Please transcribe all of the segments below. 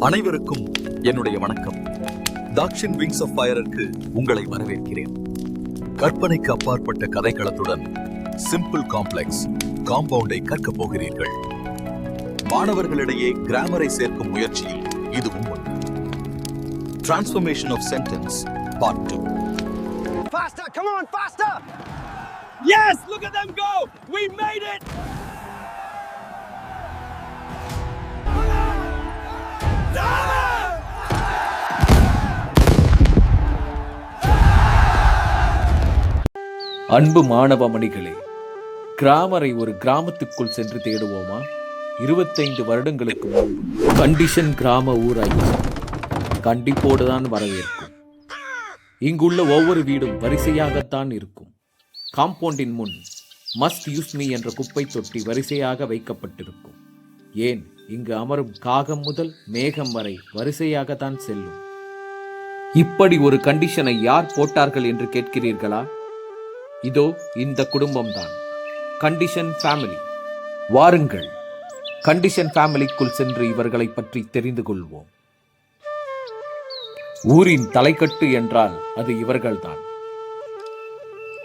அனைவருக்கும் என்னுடைய வணக்கம். தாக்ஷின் விங்ஸ் ஆஃப் ஃபயருக்கு உங்களை வரவேற்கிறேன். கற்பனைக்கு அப்பாற்பட்ட கதைக்களத்துடன் சிம்பிள் காம்ப்ளெக்ஸ் காம்பவுண்டை கற்கப் போகிறீர்கள். மாணவர்களிடையே கிராமரை சேர்க்கும் முயற்சியில் இதுவும் ஒன்று. Transformation of sentence part 2. Faster, come on, faster! Yes, look at them go! We made it! அன்பு மாணவ மணிகளே, கிராமரை ஒரு கிராமத்துக்குள் சென்று தேடுவோமா? 25 வருடங்களுக்கு முன்பு கண்டிஷன் கிராம ஊராட்சி கண்டிப்போடுதான் வரவேற்கும். இங்குள்ள ஒவ்வொரு வீடும் வரிசையாகத்தான் இருக்கும். காம்பவுண்டின் முன் மஸ்ட் யூஸ் மீ என்ற குப்பை தொட்டி வரிசையாக வைக்கப்பட்டிருக்கும். ஏன், இங்கு அமரும் காகம் முதல் மேகம் வரை வரிசையாகத்தான் செல்லும். இப்படி ஒரு கண்டிஷனை யார் போட்டார்கள் என்று கேட்கிறீர்களா? இதோ இந்த குடும்பம்தான், கண்டிஷன் ஃபேமிலி. வாருங்கள், கண்டிஷன் ஃபேமிலிக்குள் சென்று இவர்களை பற்றி தெரிந்து கொள்வோம். ஊரின் தலைக்கட்டு என்றால் அது இவர்கள்தான்.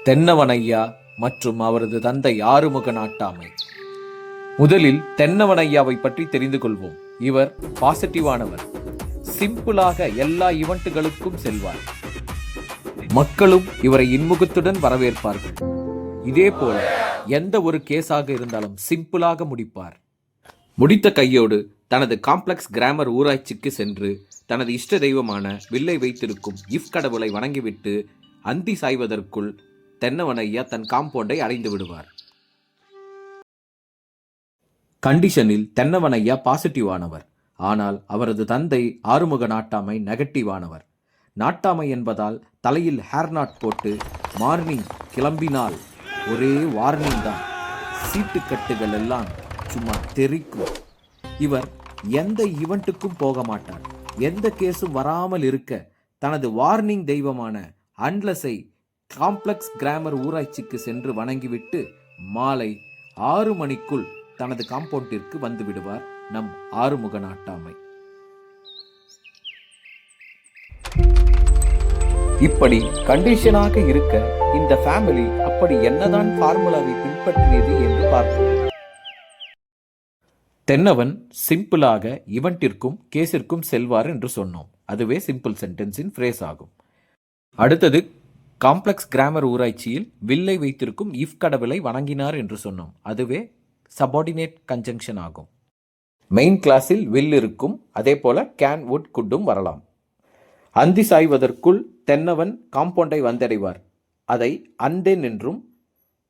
தென்னவன் ஐயா மற்றும் அவரது தந்தை ஆறுமுக நாட்டாமை. முதலில் தென்னவன் ஐயாவை பற்றி தெரிந்து கொள்வோம். இவர் பாசிட்டிவானவர். சிம்பிளாக எல்லா ஈவென்ட்டுகளுக்கும் செல்வார். மக்களும் இவரை இன்முகத்துடன் வரவேற்பார்கள். இதே போல எந்த ஒரு கேஸாக இருந்தாலும் சிம்பிளாக முடிப்பார். முடித்த கையோடு தனது காம்ப்ளெக்ஸ் கிராமர் ஊராட்சிக்கு சென்று தனது இஷ்ட தெய்வமான வில்லை வைத்திருக்கும் இஃப் கடவுளை வணங்கிவிட்டு அந்தி சாய்வதற்குள் தென்னவன் ஐயா தன் காம்பவுண்டை அடைந்து விடுவார். கண்டிஷனில் தென்னவன் ஐயா பாசிட்டிவானவர். ஆனால் அவரது தந்தை ஆறுமுக நாட்டாமை நெகட்டிவானவர். நாட்டாமை என்பதால் தலையில் ஹேர் நாட் போட்டு மார்னிங் கிளம்பினால் ஒரே வார்னிங் தான். சீட்டுக்கட்டுகள் எல்லாம் சும்மா தெரிக்கும். இவர் எந்த ஈவெண்ட்டுக்கும் போக மாட்டார். எந்த கேஸும் வராமல் இருக்க தனது வார்னிங் தெய்வமான அன்லஸை காம்ப்ளெக்ஸ் கிராமர் ஊராட்சிக்கு சென்று வணங்கிவிட்டு மாலை 6 மணிக்குள் தனது காம்பவுண்டிற்கு வந்து விடுவார் நம் ஆறுமுக நாட்டாமை. இப்படி கண்டிஷனாக இருக்க இந்த ஃபேமிலி அப்படி என்னதான் ஃபார்முலாவை பின்பற்றியது என்று பார்ப்போம். தென்னவன் சிம்பிளாக இவெண்டிற்கும் கேஸிற்கும் செல்வார் என்று சொன்னோம். அதுவே சிம்பிள் சென்டென்ஸின் ஃப்ரேஸ் ஆகும். அடுத்தது காம்ப்ளெக்ஸ் கிராமர் ஊராட்சியில் வில்லை வைத்திருக்கும் இஃப் கடவுளை வணங்கினார் என்று சொன்னோம். அதுவே சபார்டினேட் கன்ஜங்ஷன் ஆகும். மெயின் கிளாஸில் வில் இருக்கும். அதே போல கேன் வுட் குட்டும் வரலாம். அந்தி சாய்வதற்குள் தென்னவன் காம்பவுண்டை வந்தடைவார். அதை அன்தென் என்றும்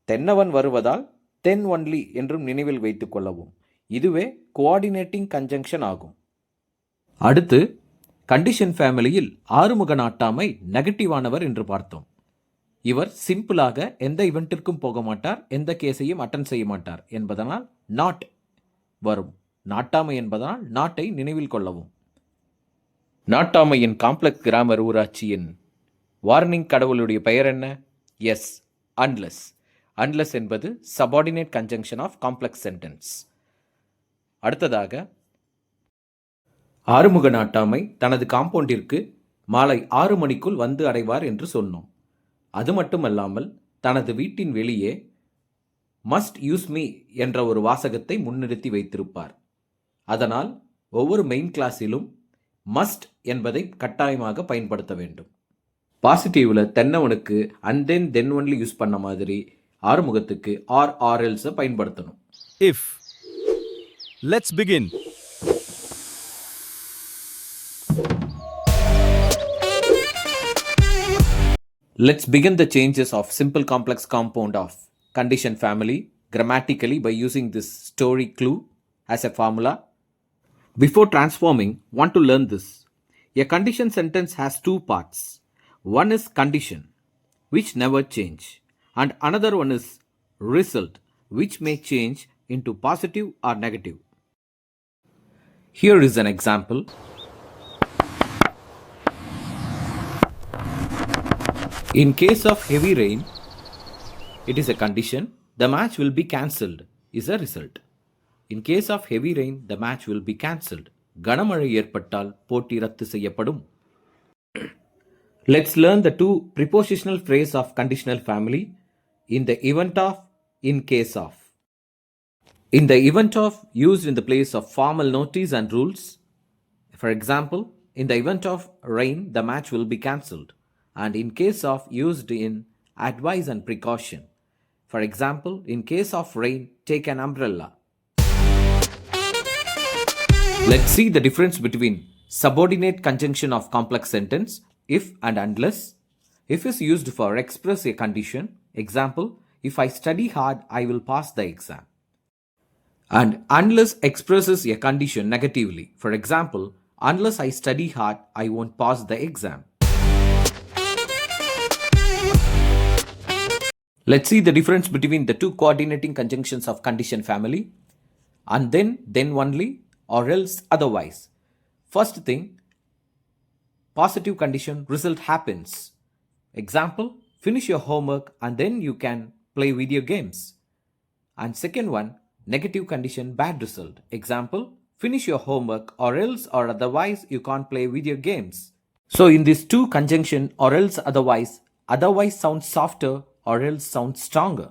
தென்னவன் வருவதால் தென் ஒன்லி என்றும் நினைவில் வைத்துக் கொள்ளவும். இதுவே கோஆர்டினேட்டிங் கன்ஜங்ஷன் ஆகும். அடுத்து கண்டிஷன் ஃபேமிலியில் ஆறுமுக நாட்டாமை நெகட்டிவானவர் என்று பார்த்தோம். இவர் சிம்பிளாக எந்த இவெண்ட்டிற்கும் போக மாட்டார், எந்த கேஸையும் அட்டன் செய்ய மாட்டார் என்பதனால் நாட் வரும். நாட்டாமை என்பதனால் நாட்டை நினைவில் கொள்ளவும். நாட்டாமையின் காம்ப்ளெக்ஸ் கிராமர் ஊராட்சியின் வார்னிங் கடவுளுடைய பெயர் என்ன? Yes, unless. அன்லெஸ் என்பது subordinate conjunction of complex sentence. அடுத்ததாக ஆறுமுக நாட்டாமை தனது காம்பவுண்டிற்கு மாலை 6 மணிக்குள் வந்து அடைவார் என்று சொன்னோம். அது மட்டுமல்லாமல் தனது வீட்டின் வெளியே மஸ்ட் யூஸ் மீ என்ற ஒரு வாசகத்தை முன்னிறுத்தி வைத்திருப்பார். அதனால் ஒவ்வொரு மெயின் கிளாஸிலும் மஸ்ட் என்பதை கட்டாயமாக பயன்படுத்த வேண்டும். பாசிட்டிவ்ல தென்னவனுக்கு அண்ட் தென் ஒன்லி யூஸ் பண்ண மாதிரி ஆறுமுகத்துக்கு ஆர்எல்ஸ் பயன்படுத்தணும். If. Let's begin. Let's begin the changes of simple complex compound of condition family grammatically by using this story clue as a formula. Before transforming, want to learn this. A condition sentence has 2 parts. One is condition, which never change, and another one is result, which may change into positive or negative. Here is an example. In case of heavy rain, it is a condition. The match will be cancelled is a result. In case of heavy rain, the match will be cancelled கனமழை ஏற்பட்டால் போட்டி ரத்து செய்யப்படும். Let's learn the two prepositional phrase of conditional family in the event of, in case of. In the event of used in the place of formal notice and rules. For example, in the event of rain, the match will be cancelled. And in case of used in advice and precaution. For example, in case of rain, take an umbrella. Let's see the difference between subordinate conjunction of complex sentence, if and unless. If is used for express a condition. Example, if I study hard, I will pass the exam. And unless expresses a condition negatively. For example, unless I study hard, I won't pass the exam. Let's see the difference between the two coordinating conjunctions of condition family. And then only, or else otherwise. First thing, positive condition result happens. Example, finish your homework and then you can play video games. And second one, negative condition bad result. Example, finish your homework or else or otherwise you can't play video games. So in these two conjunction or else otherwise sounds softer or else sounds stronger.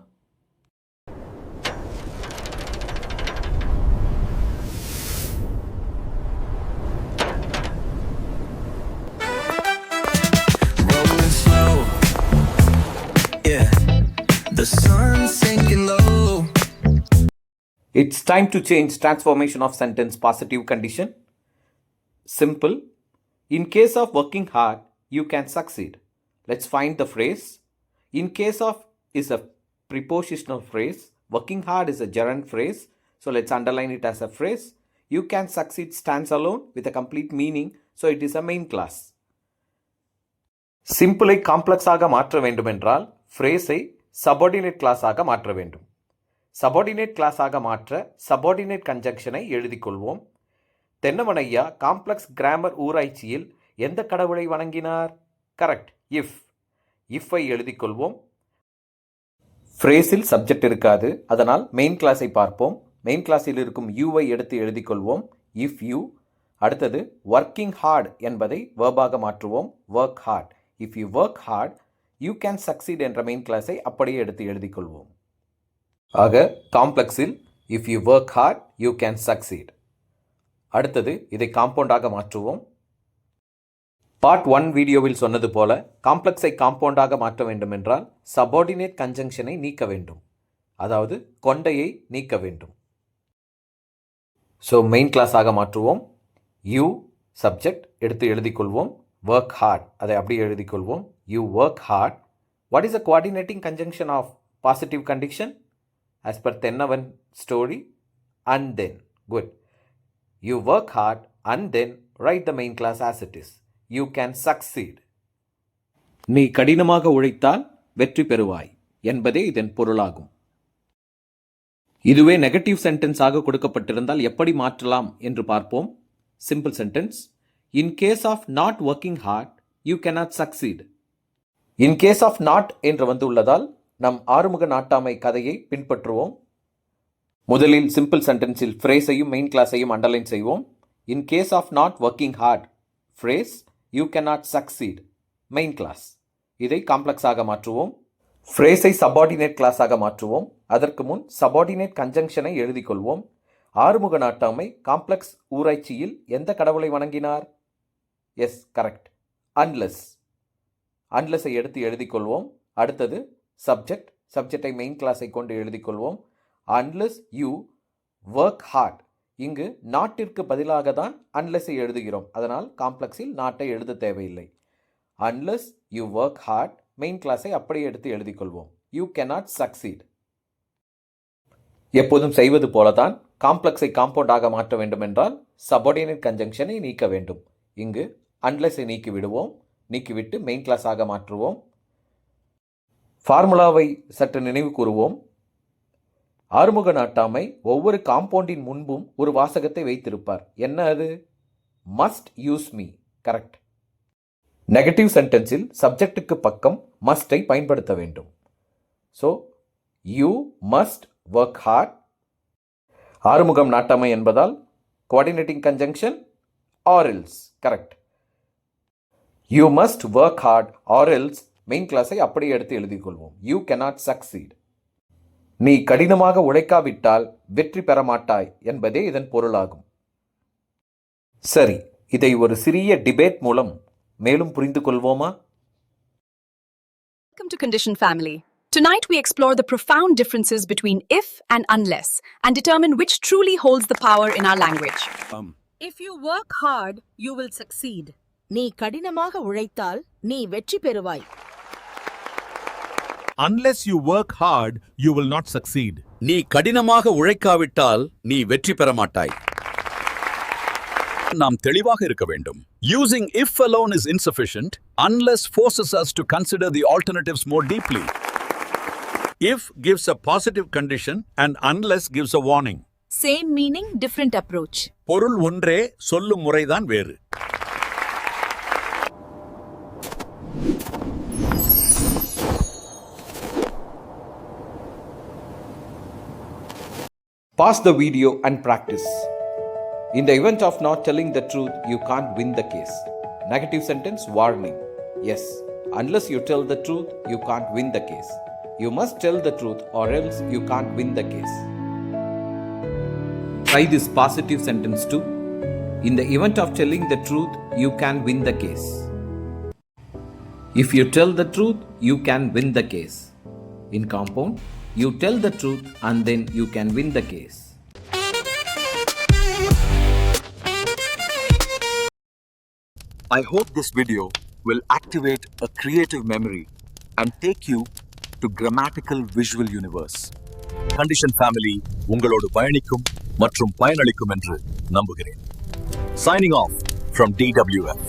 Rolling slow, yeah. The sun's sinking low. It's time to change transformation of sentence positive condition. Simple. In case of working hard, you can succeed. Let's find the phrase. In case of is a prepositional phrase. Working hard is a gerund phrase. So let's underline it as a phrase. You can succeed stands alone with a complete meaning. So it is a main class. சிம்பிளை காம்ப்ளெக்ஸாக மாற்ற வேண்டுமென்றால் ஃப்ரேஸை subordinate கிளாஸாக மாற்ற வேண்டும். Subordinate கிளாஸாக மாற்ற subordinate கன்ஜங்ஷனை எழுதிக் கொள்வோம். தென்னமனையா காம்ப்ளெக்ஸ் கிராமர் ஊராய்ச்சியில் எந்த கடவுளை வணங்கினார்? கரெக்ட், இஃப்பை எழுதிக் கொள்வோம். ஃப்ரேஸில் சப்ஜெக்ட் இருக்காது, அதனால் மெயின் கிளாஸை பார்ப்போம். மெயின் கிளாஸில் இருக்கும் யூவை எடுத்து எழுதிக் கொள்வோம். If you. அடுத்தது ஒர்க்கிங் ஹார்ட் என்பதை வேர்பாக மாற்றுவோம். Work hard. If you work hard you can succeed என்ற மெயின் கிளாஸை அப்படியே எடுத்து எழுதிக் கொள்வோம். ஆக காம்ப்ளெக்ஸில் if you work hard you can succeed. அடுத்தது இதை காம்பவுண்டாக மாற்றுவோம். பார்ட் 1 வீடியோவில் சொன்னது போல காம்ப்ளெக்ஸை காம்பவுண்டாக மாற்ற வேண்டும் என்றால் சபார்டினேட் கன்ஜங்ஷனை நீக்க வேண்டும், அதாவது கொண்டையை நீக்க வேண்டும். ஸோ மெயின் கிளாஸாக மாற்றுவோம். யூ சப்ஜெக்ட் எடுத்து எழுதிக் கொள்வோம். ஒர்க் ஹார்ட் அதை அப்படியே எழுதிக் கொள்வோம். You work hard. What is a coordinating conjunction of positive condition? as per Thennavan story, and then. Good. You work hard and then write the main class as it is. You can succeed. நீ கடினமாக உழைத்தால் வெற்றி பெறுவாய் என்பதே இதன் பொருளாகும். இதுவே negative sentence ஆக கொடுக்கப்பட்டிருந்தால் எப்படி மாற்றலாம் என்று பார்ப்போம். Simple sentence. In case of not working hard you cannot succeed. In case of not என்று வந்துள்ளதால் நம் ஆறுமுக நாட்டாமை கதையை பின்பற்றுவோம். முதலில் சிம்பிள் சென்டென்ஸில் ஃப்ரேஸையும் மெயின் கிளாஸையும் அண்டர்லைன் செய்வோம். In case of not working hard phrase you cannot succeed main clause. இதை காம்ப்ளெக்ஸாக மாற்றுவோம். ஃப்ரேஸை சபார்டினேட் கிளாஸாக மாற்றுவோம். அதற்கு முன் சபார்டினேட் கன்ஜங்ஷனை எழுதிக் கொள்வோம். ஆறுமுக நாட்டாமை காம்ப்ளெக்ஸ் ஊராய்ச்சியில் எந்த கடவுளை வணங்கினார்? S, correct. அன்லெஸ். அன்லெஸ்ஸை எடுத்து எழுதிக் கொள்வோம். அடுத்தது சப்ஜெக்ட். சப்ஜெக்டை மெயின் கிளாஸை கொண்டு எழுதிக் கொள்வோம். Unless you work heart. இங்கு நாட்டிற்கு பதிலாக தான் அன்லெஸ்ஸை எழுதுகிறோம், அதனால் காம்ப்ளெக்ஸில் நாட்டை எழுத தேவையில்லை. Unless you work heart main கிளாஸை அப்படியே எடுத்து எழுதிக் கொள்வோம். You cannot succeed. எப்போதும் செய்வது போலதான் காம்ப்ளெக்ஸை காம்பவுண்டாக மாற்ற வேண்டும் என்றால் சபார்டினேட் கன்ஜங்ஷனை நீக்க வேண்டும். இங்கு அன்லெஸ்ஸை நீக்கி விடுவோம். நீக்கிவிட்டு மெயின் கிளாஸாக மாற்றுவோம். ஃபார்முலாவை சற்று நினைவு கூறுவோம். ஆறுமுக நாட்டாமை ஒவ்வொரு காம்பவுண்டின் முன்பும் ஒரு வாசகத்தை வைத்திருப்பார். என்ன அது? Must use me. Correct. Negative சென்டென்ஸில் சப்ஜெக்டுக்கு பக்கம் மஸ்டை பயன்படுத்த வேண்டும். So you must work hard. Arumugam நாட்டாமை என்பதால் coordinating conjunction or else. Correct. You must work hard or else main கிளாஸை அப்படியே எடுத்து எழுதிக் கொள்வோம். You cannot succeed. நீ கடினமாக உழைக்காவிட்டால் வெற்றி பெற மாட்டாய் என்பதே இதன் பொருளாகும். சரி, இதை ஒரு சிறிய டிபேட் மூலம் மேலும் புரிந்து கொள்வோமா? Welcome to Condition Family. Tonight we explore the profound differences between if and unless and determine which truly holds the power in our language. If you work hard, you will succeed. நீ கடினமாக உழைத்தால் நீ வெற்றி பெறுவாய். Unless you work hard, you will not succeed. நீ கடினமாக உழைக்காவிட்டால் நீ வெற்றி பெற மாட்டாய். நாம் தெளிவாக இருக்க வேண்டும். Using if alone is insufficient unless forces us to consider the alternatives more deeply. If gives a positive condition and unless gives a warning. Same meaning, different approach. பொருள் ஒன்றே, சொல்லும் முறைதான் வேறு. Pause the video and practice. In the event of not telling the truth, you can't win the case. Negative sentence, warning. Yes, unless you tell the truth, you can't win the case. You must tell the truth or else you can't win the case. Try this positive sentence too. In the event of telling the truth, you can win the case. If you tell the truth, you can win the case. In compound, you tell the truth and then you can win the case. I hope this video will activate a creative memory and take you to grammatical visual universe. Condition Family உங்களோடு பயணிக்கும் மற்றும் பயனளிக்கும் என்று நம்புகிறேன். Signing off from DWF.